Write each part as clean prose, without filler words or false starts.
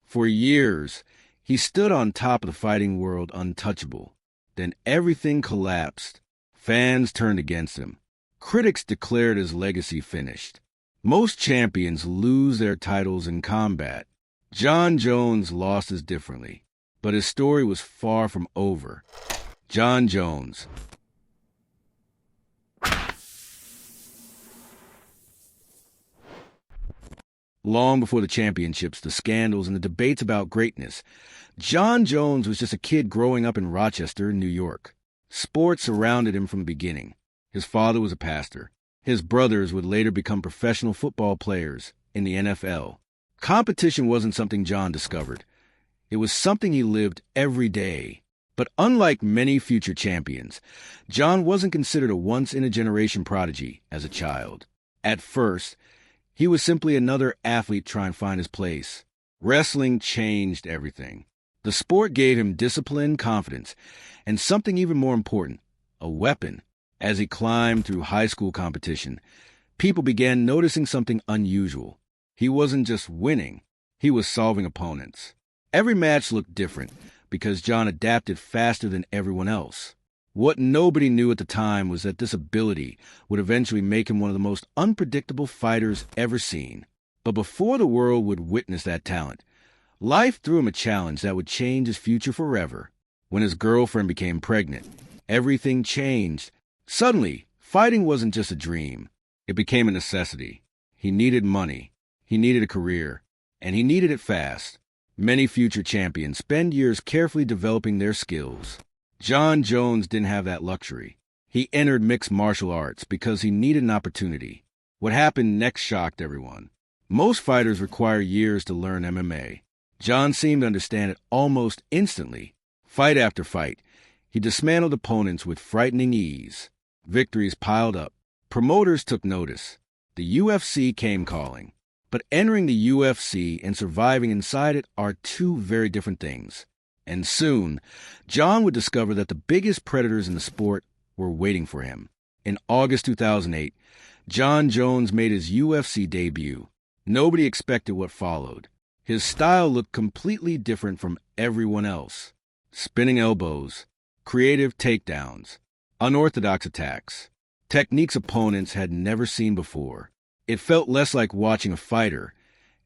For years, he stood on top of the fighting world untouchable. Then everything collapsed. Fans turned against him. Critics declared his legacy finished. Most champions lose their titles in combat. Jon Jones lost his differently, but his story was far from over. Jon Jones. Long before the championships, the scandals, and the debates about greatness, Jon Jones was just a kid growing up in Rochester, New York. Sports surrounded him from the beginning. His father was a pastor. His brothers would later become professional football players in the NFL. Competition wasn't something Jon discovered. It was something he lived every day. But unlike many future champions, Jon wasn't considered a once-in-a-generation prodigy as a child. At first, he was simply another athlete trying to find his place. Wrestling changed everything. The sport gave him discipline, confidence, and something even more important, a weapon. As he climbed through high school competition, people began noticing something unusual. He wasn't just winning, he was solving opponents. Every match looked different because Jon adapted faster than everyone else. What nobody knew at the time was that this ability would eventually make him one of the most unpredictable fighters ever seen. But before the world would witness that talent, life threw him a challenge that would change his future forever. When his girlfriend became pregnant, everything changed. Suddenly, fighting wasn't just a dream. It became a necessity. He needed money, he needed a career, and he needed it fast. Many future champions spend years carefully developing their skills. Jon Jones didn't have that luxury. He entered mixed martial arts because he needed an opportunity. What happened next shocked everyone. Most fighters require years to learn MMA. Jon seemed to understand it almost instantly. Fight after fight, he dismantled opponents with frightening ease. Victories piled up. Promoters took notice. The UFC came calling. But entering the UFC and surviving inside it are two very different things. And soon, Jon would discover that the biggest predators in the sport were waiting for him. In August 2008, Jon Jones made his UFC debut. Nobody expected what followed. His style looked completely different from everyone else. Spinning elbows, creative takedowns, unorthodox attacks, techniques opponents had never seen before. It felt less like watching a fighter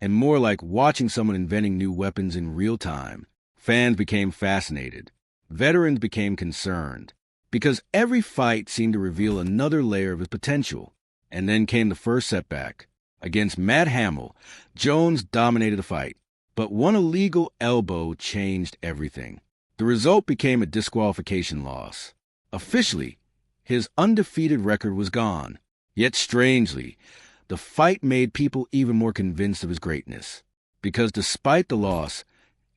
and more like watching someone inventing new weapons in real time. Fans became fascinated. Veterans became concerned because every fight seemed to reveal another layer of his potential. And then came the first setback. Against Matt Hamill, Jones dominated the fight, but one illegal elbow changed everything. The result became a disqualification loss. Officially, his undefeated record was gone. Yet strangely, the fight made people even more convinced of his greatness. Because despite the loss,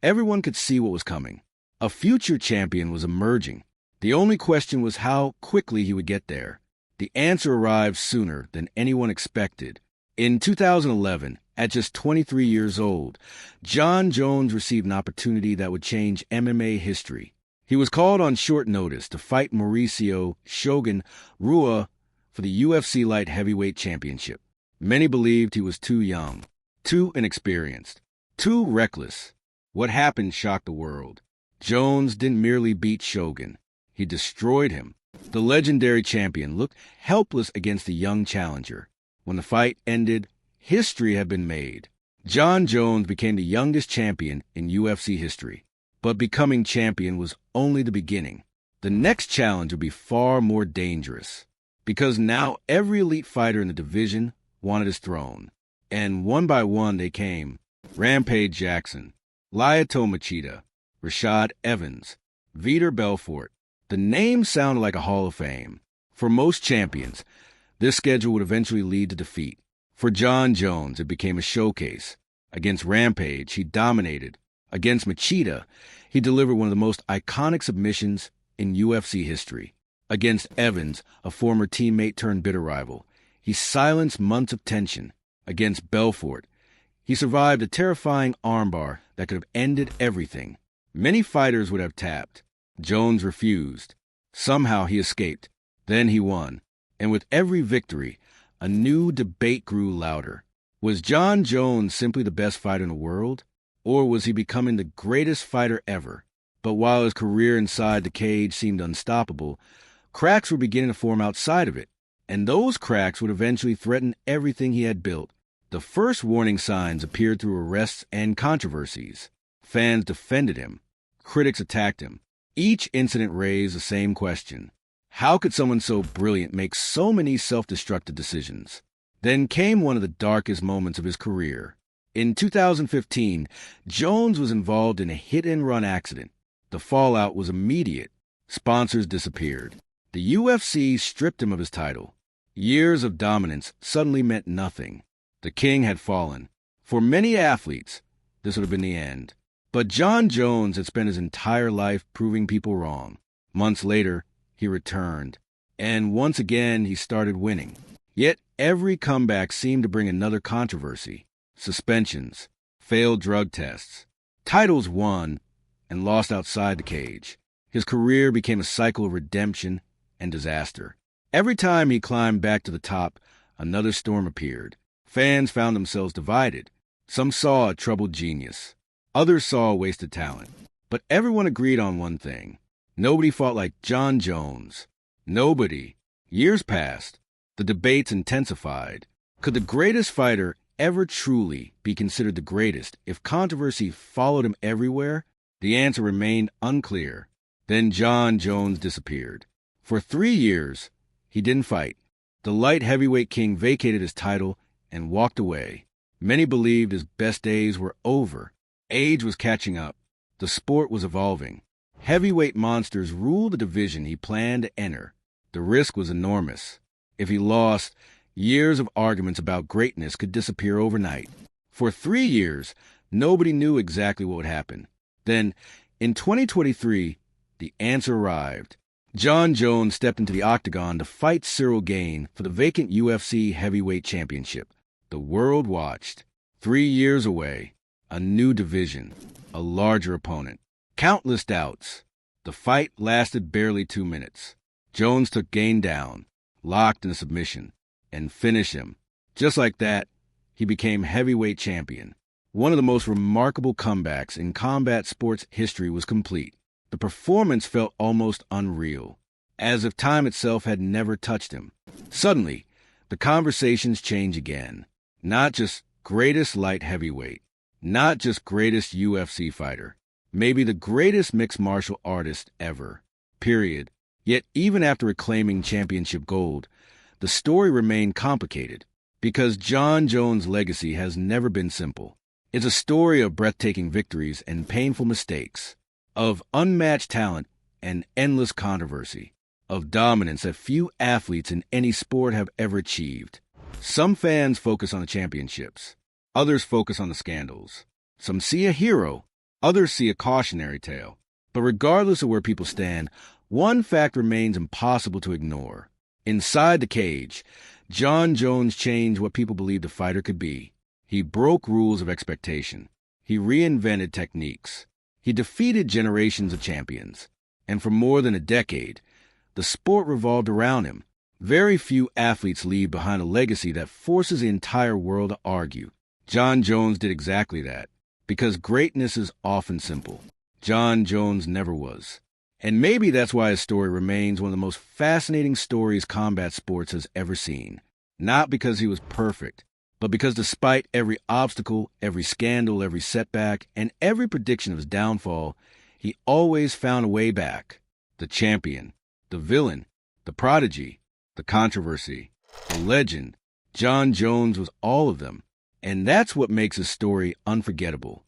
everyone could see what was coming. A future champion was emerging. The only question was how quickly he would get there. The answer arrived sooner than anyone expected. In 2011, at just 23 years old, Jon Jones received an opportunity that would change MMA history. He was called on short notice to fight Mauricio Shogun Rua for the UFC Light Heavyweight Championship. Many believed he was too young, too inexperienced, too reckless. What happened shocked the world. Jones didn't merely beat Shogun. He destroyed him. The legendary champion looked helpless against the young challenger. When the fight ended, history had been made. Jon Jones became the youngest champion in UFC history. But becoming champion was only the beginning. The next challenge would be far more dangerous. Because now every elite fighter in the division wanted his throne. And one by one they came. Rampage Jackson, Lyoto Machida, Rashad Evans, Vitor Belfort. The names sounded like a Hall of Fame. For most champions, this schedule would eventually lead to defeat. For Jon Jones, it became a showcase. Against Rampage, he dominated. Against Machida, he delivered one of the most iconic submissions in UFC history. Against Evans, a former teammate turned bitter rival, he silenced months of tension. Against Belfort, he survived a terrifying armbar that could have ended everything. Many fighters would have tapped. Jones refused. Somehow he escaped. Then he won. And with every victory, a new debate grew louder. Was Jon Jones simply the best fighter in the world? Or was he becoming the greatest fighter ever? But while his career inside the cage seemed unstoppable, cracks were beginning to form outside of it, and those cracks would eventually threaten everything he had built. The first warning signs appeared through arrests and controversies. Fans defended him. Critics attacked him. Each incident raised the same question. How could someone so brilliant make so many self-destructive decisions? Then came one of the darkest moments of his career. In 2015, Jones was involved in a hit-and-run accident. The fallout was immediate. Sponsors disappeared. The UFC stripped him of his title. Years of dominance suddenly meant nothing. The king had fallen. For many athletes, this would have been the end. But Jon Jones had spent his entire life proving people wrong. Months later, he returned. And once again, he started winning. Yet every comeback seemed to bring another controversy. Suspensions, failed drug tests, titles won and lost outside the cage. His career became a cycle of redemption and disaster. Every time he climbed back to the top, another storm appeared. Fans found themselves divided. Some saw a troubled genius. Others saw a wasted talent. But everyone agreed on one thing. Nobody fought like Jon Jones. Nobody. Years passed. The debates intensified. Could the greatest fighter ever truly be considered the greatest if controversy followed him everywhere? The answer remained unclear. Then Jon Jones disappeared. For 3 years, he didn't fight. The light heavyweight king vacated his title and walked away. Many believed his best days were over. Age was catching up. The sport was evolving. Heavyweight monsters ruled the division he planned to enter. The risk was enormous. If he lost, years of arguments about greatness could disappear overnight. For 3 years, nobody knew exactly what would happen. Then, in 2023, the answer arrived. Jon Jones stepped into the octagon to fight Cyril Gane for the vacant UFC heavyweight championship. The world watched. 3 years away, a new division, a larger opponent. Countless doubts. The fight lasted barely 2 minutes. Jones took Gane down, locked in a submission, and finished him. Just like that, he became heavyweight champion. One of the most remarkable comebacks in combat sports history was complete. The performance felt almost unreal, as if time itself had never touched him. Suddenly, the conversations change again. Not just greatest light heavyweight, not just greatest UFC fighter, maybe the greatest mixed martial artist ever. Period. Yet even after reclaiming championship gold, the story remained complicated, because Jon Jones' legacy has never been simple. It's a story of breathtaking victories and painful mistakes, of unmatched talent and endless controversy, of dominance that few athletes in any sport have ever achieved. Some fans focus on the championships. Others focus on the scandals. Some see a hero. Others see a cautionary tale. But regardless of where people stand, one fact remains impossible to ignore. Inside the cage, Jon Jones changed what people believed a fighter could be. He broke rules of expectation. He reinvented techniques. He defeated generations of champions. And for more than a decade, the sport revolved around him. Very few athletes leave behind a legacy that forces the entire world to argue. Jon Jones did exactly that, because greatness is often simple. Jon Jones never was. And maybe that's why his story remains one of the most fascinating stories combat sports has ever seen. Not because he was perfect, but because despite every obstacle, every scandal, every setback, and every prediction of his downfall, he always found a way back. The champion, the villain, the prodigy, the controversy, the legend. Jon Jones was all of them. And that's what makes his story unforgettable.